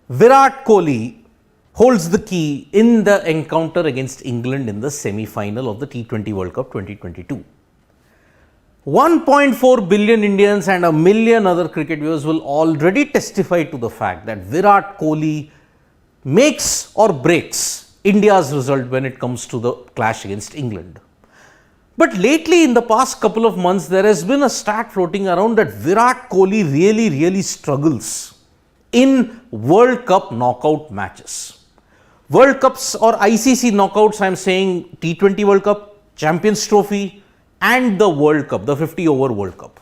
Virat Kohli holds the key in the encounter against England in the semi-final of the T20 World Cup 2022. 1.4 billion Indians and a million other cricket viewers will already testify to the fact that Virat Kohli makes or breaks India's result when it comes to the clash against England. But lately, in the past couple of months, there has been a stat floating around that Virat Kohli really struggles in World Cup knockout matches. World Cups or ICC knockouts, I am saying T20 World Cup, Champions Trophy and the World Cup, the 50 over World Cup.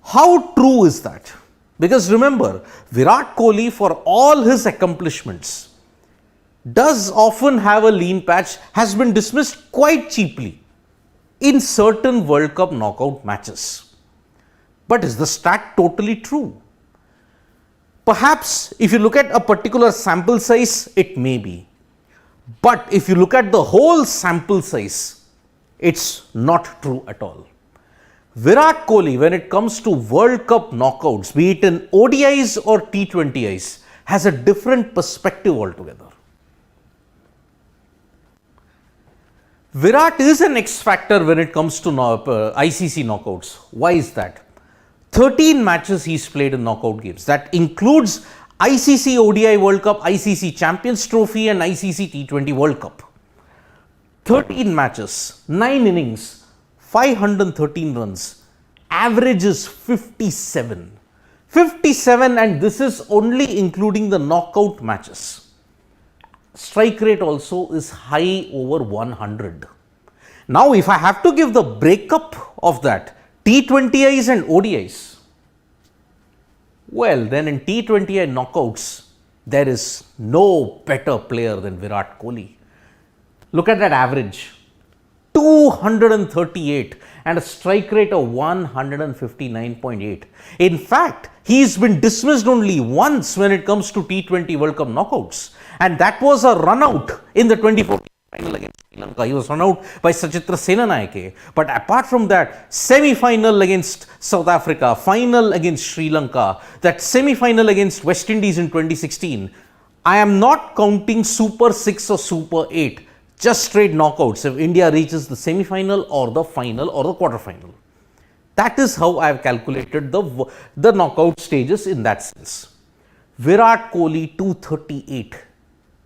How true is that? Because remember, Virat Kohli, for all his accomplishments, does often have a lean patch, has been dismissed quite cheaply in certain World Cup knockout matches. But is the stat totally true? Perhaps if you look at a particular sample size, it may be. But if you look at the whole sample size, it's not true at all. Virat Kohli, when it comes to World Cup knockouts, be it in ODIs or T20Is, has a different perspective altogether. Virat is an X factor when it comes to ICC knockouts. Why is that? 13 matches he's played in knockout games. That includes ICC ODI World Cup, ICC Champions Trophy and ICC T20 World Cup. 13 matches, 9 innings, 513 runs, average is 57. 57, and this is only including the knockout matches. Strike rate also is high over 100. Now, if I have to give the breakup of that, T20Is and ODIs, well, then in T20I knockouts, there is no better player than Virat Kohli. Look at that average, 238 and a strike rate of 159.8. In fact, he's been dismissed only once when it comes to T20 World Cup knockouts, and that was a run out in the 2014 final against Sri Lanka. He was run out by Sachitra Senanayake. But apart from that, semi-final against South Africa, final against Sri Lanka, that semi-final against West Indies in 2016, I am not counting Super 6 or Super 8, just straight knockouts if India reaches the semi-final or the final or the quarter-final. That is how I have calculated the knockout stages in that sense. Virat Kohli 238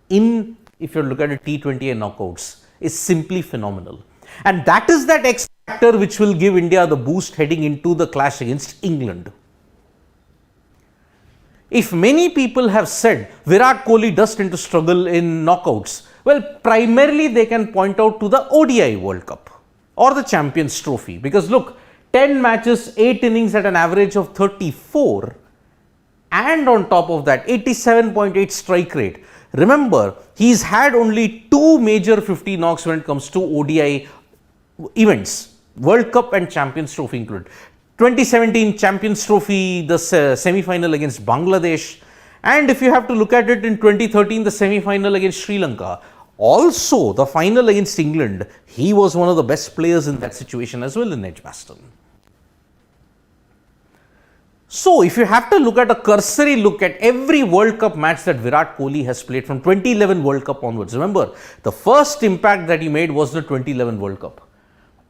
in, if you look at a T20I knockouts, is simply phenomenal. And that is that X factor which will give India the boost heading into the clash against England. If many people have said Virat Kohli does tend to struggle in knockouts, well, primarily they can point out to the ODI World Cup or the Champions Trophy, because look, 10 matches, 8 innings at an average of 34, and on top of that 87.8 strike rate. Remember, he's had only 2 major 50 knocks when it comes to ODI events, World Cup and Champions Trophy included. 2017 Champions Trophy, the semi-final against Bangladesh, and if you have to look at it, in 2013 the semi-final against Sri Lanka. Also, the final against England, he was one of the best players in that situation as well in Edgbaston. So, if you have to look at a cursory look at every World Cup match that Virat Kohli has played from 2011 World Cup onwards, remember, the first impact that he made was the 2011 World Cup.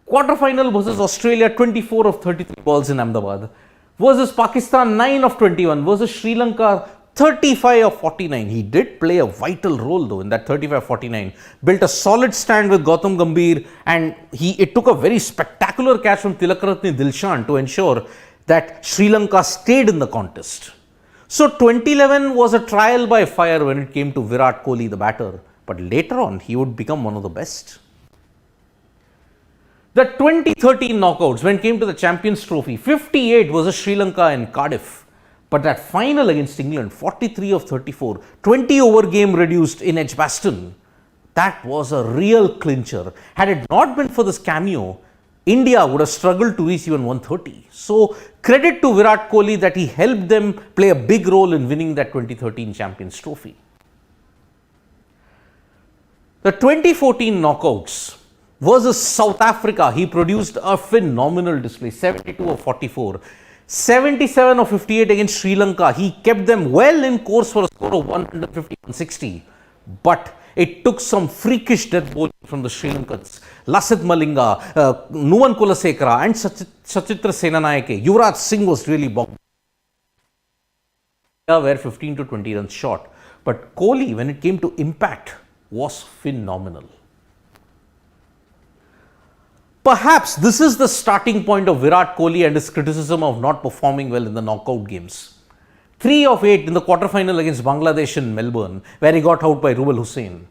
Quarter-final versus Australia, 24 of 33 balls in Ahmedabad, versus Pakistan, 9 of 21, versus Sri Lanka, 35 of 49. He did play a vital role though in that 35-49. Built a solid stand with Gautam Gambhir, and it took a very spectacular catch from Tilakaratne Dilshan to ensure that Sri Lanka stayed in the contest. So 2011 was a trial by fire when it came to Virat Kohli, the batter, but later on he would become one of the best. The 2013 knockouts, when it came to the Champions Trophy, 58 was a Sri Lanka in Cardiff. But that final against England, 43 of 34, 20 over game reduced in Edgbaston, that was a real clincher. Had it not been for this cameo, India would have struggled to reach even 130. So, credit to Virat Kohli that he helped them play a big role in winning that 2013 Champions Trophy. The 2014 knockouts versus South Africa, he produced a phenomenal display, 72 of 44. 77 of 58 against Sri Lanka. He kept them well in course for a score of 150-160. But it took some freakish death bowling from the Sri Lankans. Lasith Malinga, Nuwan Kulasekara and Sachitra Senanayake. Yuvraj Singh was really bogged. They were 15 to 20 runs short. But Kohli, when it came to impact, was phenomenal. Perhaps this is the starting point of Virat Kohli and his criticism of not performing well in the knockout games. 3 of 8 in the quarterfinal against Bangladesh in Melbourne, where he got out by Rubel Hussain.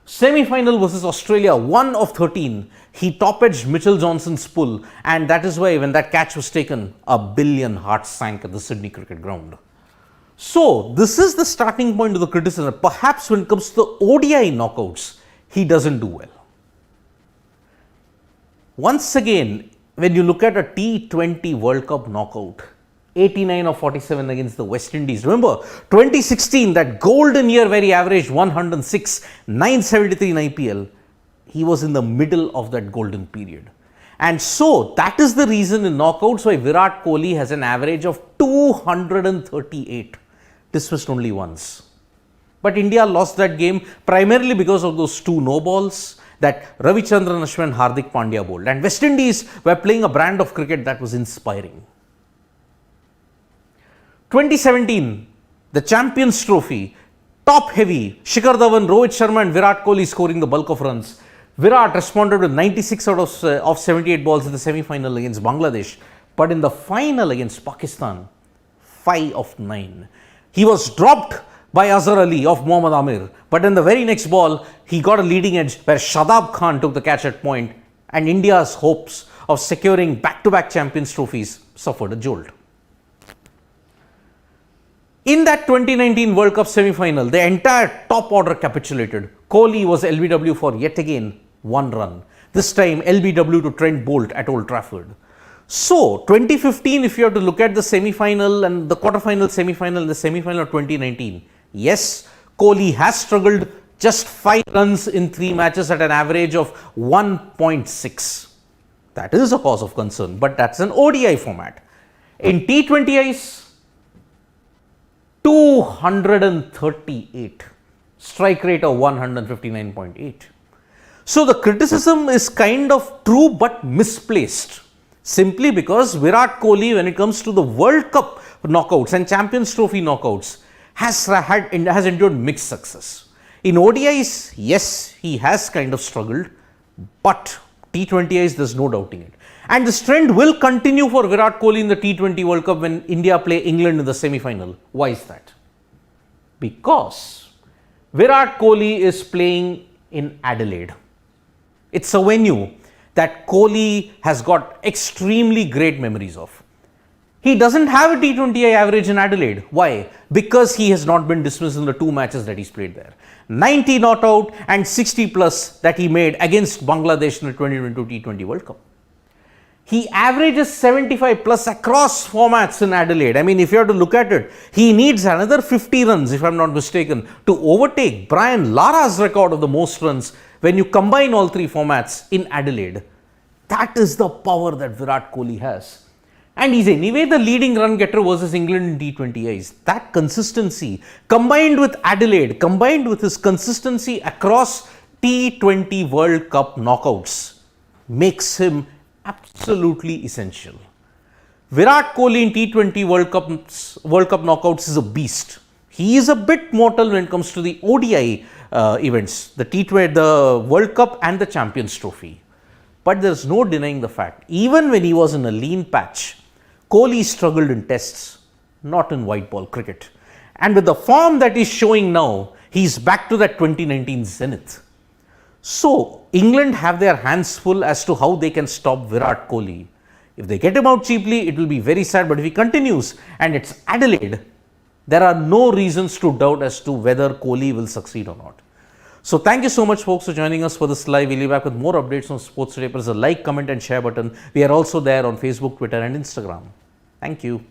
Semi-final versus Australia, 1 of 13. He top-edged Mitchell Johnson's pull, and that is why when that catch was taken, a billion hearts sank at the Sydney Cricket Ground. So, this is the starting point of the criticism. Perhaps when it comes to the ODI knockouts, he doesn't do well. Once again, when you look at a T20 World Cup knockout, 89 of 47 against the West Indies. Remember, 2016, that golden year where he averaged 106, 973 in IPL, he was in the middle of that golden period. And so, that is the reason in knockouts why Virat Kohli has an average of 238, dismissed only once. But India lost that game primarily because of those 2 no balls that Ravichandran Ashwin and Hardik Pandya bowled. And West Indies were playing a brand of cricket that was inspiring. 2017, the Champions Trophy, top heavy, Shikhar Dhawan, Rohit Sharma and Virat Kohli scoring the bulk of runs. Virat responded with 96 out of 78 balls in the semi-final against Bangladesh. But in the final against Pakistan, 5 of 9. He was dropped by Azhar Ali of Mohammad Amir. But in the very next ball, he got a leading edge where Shadab Khan took the catch at point, and India's hopes of securing back-to-back Champions trophies suffered a jolt. In that 2019 World Cup semi-final, the entire top order capitulated. Kohli was LBW for yet again 1 run. This time LBW to Trent Bolt at Old Trafford. So, 2015, if you have to look at the semi-final and the quarter-final, semi-final and the semi-final of 2019, yes, Kohli has struggled, just 5 runs in 3 matches at an average of 1.6. That is a cause of concern, but that's an ODI format. In T20Is, 238, strike rate of 159.8. So, the criticism is kind of true but misplaced, simply because Virat Kohli, when it comes to the World Cup knockouts and Champions Trophy knockouts, has endured mixed success. In ODIs, yes, he has kind of struggled, but T20Is, there's no doubting it. And this trend will continue for Virat Kohli in the T20 World Cup when India play England in the semi-final. Why is that? Because Virat Kohli is playing in Adelaide. It's a venue that Kohli has got extremely great memories of. He doesn't have a T20I average in Adelaide. Why? Because he has not been dismissed in the 2 matches that he's played there. 90 not out and 60 plus that he made against Bangladesh in the 2022 T20 World Cup. He averages 75 plus across formats in Adelaide. I mean, if you have to look at it, he needs another 50 runs, if I'm not mistaken, to overtake Brian Lara's record of the most runs when you combine all 3 formats in Adelaide. That is the power that Virat Kohli has. And he's anyway the leading run getter versus England in T20Is. That consistency combined with Adelaide, combined with his consistency across T20 World Cup knockouts, makes him absolutely essential. Virat Kohli in T20 World Cup knockouts is a beast. He is a bit mortal when it comes to the ODI events, the T20, the World Cup and the Champions Trophy. But there's no denying the fact, even when he was in a lean patch, Kohli struggled in tests, not in white ball cricket. And with the form that he's showing now, he's back to that 2019 zenith. So, England have their hands full as to how they can stop Virat Kohli. If they get him out cheaply, it will be very sad. But if he continues and it's Adelaide, there are no reasons to doubt as to whether Kohli will succeed or not. So, thank you so much folks for joining us for this live. We'll be back with more updates on Sports Today. Press the like, comment and share button. We are also there on Facebook, Twitter and Instagram. Thank you.